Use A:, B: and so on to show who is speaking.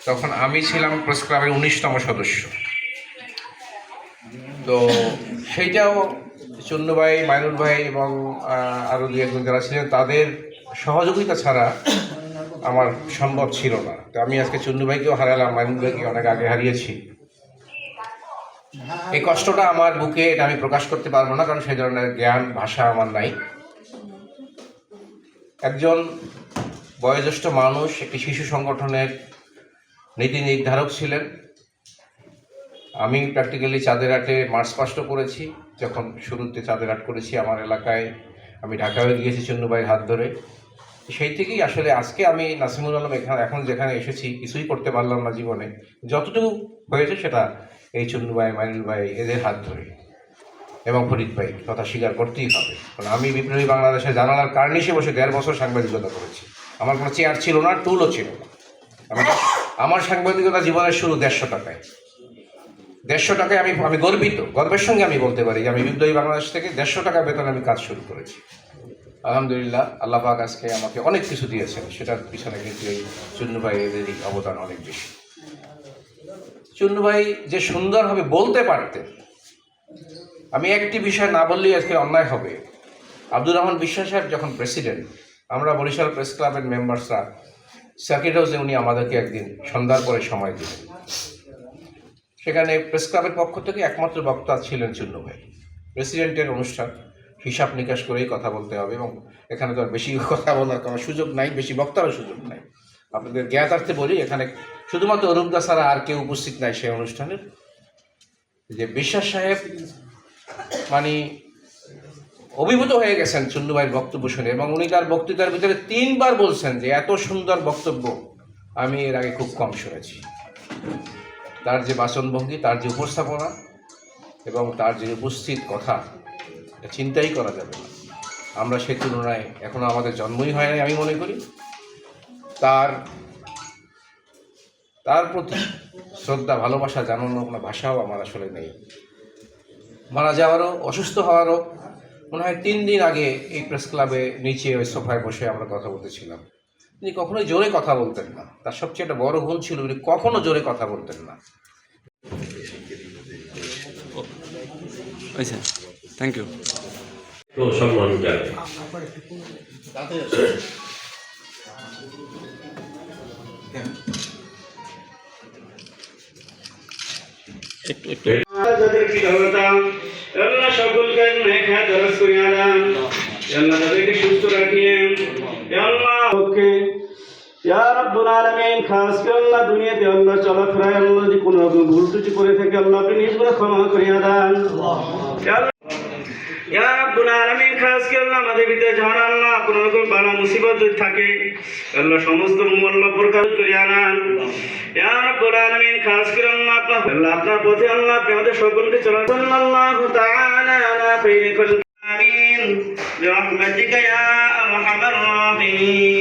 A: তখন আমি ছিলাম প্রেস ক্লাবের 19তম সদস্য। তো সেইটাও চুন্নু ভাই, মাইনুল ভাই এবং আরও দু একজন যারা ছিলেন তাদের সহযোগিতা ছাড়া আমার সম্ভব ছিল না। তো আমি আজকে চুন্নু ভাইকেও হারালাম, মাইনুল ভাইকে অনেক আগে হারিয়েছি। এই কষ্টটা আমার বুকে, এটা আমি প্রকাশ করতে পারবো না, কারণ সেই ধরনের জ্ঞান ভাষা আমার নাই। একজন বয়োজ্যেষ্ঠ মানুষ, একটি শিশু সংগঠনের নীতি নির্ধারক ছিলেন। আমি প্র্যাকটিক্যালি চাঁদের হাটে মার্চ পাস্ট করেছি। যখন শুরুতে চাঁদের হাট করেছি আমার এলাকায়, আমি ঢাকা হয়ে গিয়েছি চুন্নু ভাইয়ের হাত ধরে। সেই থেকেই আসলে আজকে আমি নাসিমুল আলম এখন যেখানে এসেছি, কিছুই করতে পারলাম না জীবনে, যতটুকু হয়েছে সেটা এই চুন্নু ভাই, মাইনুল ভাই এদের হাত ধরে, এবং ফরিদ ভাই, কথা স্বীকার করতেই হবে। কারণ আমি বিপ্লবী বাংলাদেশে জানালার কার্নিশে বসে 1.5 বছর সাংবাদিকতা করেছি। আমার কোনো চেয়ার ছিল না, টুলও ছিল না। আমার সাংবাদিকতা জীবনের শুরু 150 টাকায়। 150 টাকায় আমি গর্বিত, গর্বের সঙ্গে আমি বলতে পারি যে আমি বিপ্লবী বাংলাদেশ থেকে 150 টাকা বেতনে আমি কাজ শুরু করেছি। আলহামদুলিল্লাহ, আল্লাহ পাক আজকে আমাকে অনেক কিছু দিয়েছেন, সেটার পিছনে কিন্তু এই চুন্নু ভাই এদেরই অবদান অনেক বেশি। চুন্নু ভাই যে সুন্দরভাবে বলতে পারতেন, আমি একটি বিষয় না বললেই আজকে অন্যায় হবে। আব্দুর রহমান বিশ্বাস সাহেব যখন প্রেসিডেন্ট, আমরা বরিশাল প্রেস ক্লাবের মেম্বার্সরা সার্কিট হাউসে উনি আমাদেরকে একদিন সন্ধ্যার পরে সময় দিলেন। সেখানে প্রেস ক্লাবের পক্ষ থেকে একমাত্র বক্তা ছিলেন চুন্নু ভাই। প্রেসিডেন্টের অনুষ্ঠান, হিসাব নিকাশ করেই কথা বলতে হবে, এবং এখানে তো আর বেশি কথা বলার কোনো সুযোগ নাই, বেশি বক্তারও সুযোগ নাই। আপনাদের জ্ঞাতার্থে বলি, এখানে শুধুমাত্র অরূপদা ছাড়া আর কেউ উপস্থিত নাই সেই অনুষ্ঠানের। যে বিশ্বাস সাহেব মানে অভিভূত হয়ে গেছেন চুন্নু ভাইয়ের বক্তব্য শুনে, এবং উনি তার বক্তৃতার ভিতরে 3 বার বলছেন যে এত সুন্দর বক্তব্য আমি এর আগে খুব কম শুনেছি। তার যে বাচনভঙ্গি, তার যে উপস্থাপনা এবং তার যে উপস্থিত কথা, এটা চিন্তাই করা যাবে না। আমরা সেই তুলনায় এখনো আমাদের জন্মই হয় নাই আমি মনে করি। তার প্রতি শ্রদ্ধা, ভালোবাসা জানানোর কোনো ভাষাও আমার আসলে নেই। মারা যাওয়ারও, অসুস্থ হওয়ারও মনে হয় 3 দিন আগে এই প্রেস ক্লাবে নিচে ওই সোফায় বসে আমরা কথা বলতেছিলাম। তিনি কখনোই জোরে কথা বলতেন না। তার সবচেয়ে একটা বড় ভুল ছিল, উনি কখনো জোরে কথা বলতেন না।
B: Thank you.
C: তো সম্মান জানাই। সকলকে তাদেরকে সুস্থ রাখিয়েন। খাস করে আল্লাহ দুনিয়াতে আল্লাহ চলাফেরায় আল্লাহ যদি কোনো রকম ভুল ত্রুটি করে থাকে আল্লাহ আপনি নিজ করে ক্ষমা করিয়া দেন। ইয়া রাব্বুল আলামিন, খাস করে আল্লাহ আমাদের ভিতরে যারা আল্লাহ কোনো রকম বালা মুসিবত যদি থাকে আল্লাহ সমস্ত আল্লাহ প্রকাশ করিয়া নেন। ইয়া রাব্বুল আলামিন, খাস করে আল্লাহ আপনার পথে আল্লাহ আপনি আমাদের সকলকে চলা। সাল্লাল্লাহু তাআলা আলা খাইরিল আমিন বিরহমাতিকা ইয়া আরহামার রাহিমিন।